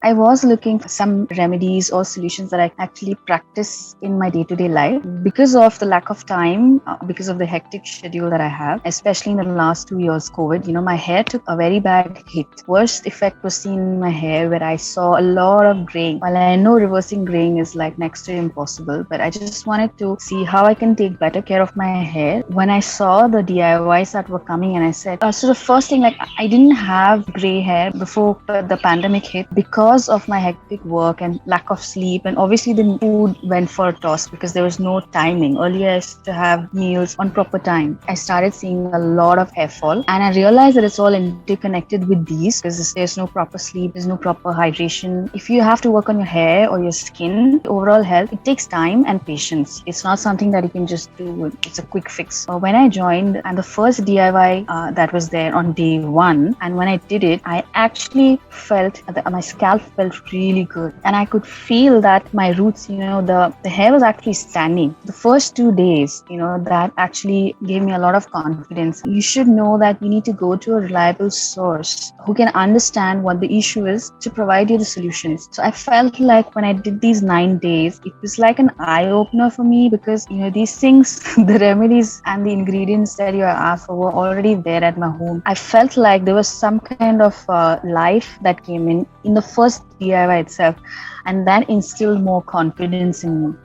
I was looking for some remedies or solutions that I actually practice in my day-to-day life. Because of the lack of time, because of the hectic schedule that I have, especially in the last 2 years, COVID, my hair took a very bad hit. Worst effect was seen in my hair where I saw a lot of graying. While I know reversing graying is like next to impossible, but I just wanted to see how I can take better care of my hair. When I saw the DIYs that were coming, and I said, so the first thing, like I didn't have gray hair before the pandemic hit because of my hectic work and lack of sleep, and obviously the food went for a toss because there was no timing. Earlier I used to have meals on proper time. I started seeing a lot of hair fall, and I realized that it's all interconnected with these because there's no proper sleep, there's no proper hydration. If you have to work on your hair or your skin, overall health, it takes time and patience. It's not something that you can just do. It's a quick fix. When I joined, and the first DIY that was there on day one, and when I did it, I actually felt that my scalp felt really good, and I could feel that my roots, the hair was actually standing. The first 2 days, that actually gave me a lot of confidence. You should know that you need to go to a reliable source who can understand what the issue is to provide you the solutions. So I felt like when I did these 9 days, it was like an eye-opener for me because, these things, the remedies and the ingredients that you asked for were already there at my home. I felt like there was some kind of life that came in the first DIY itself, and that instilled more confidence in me.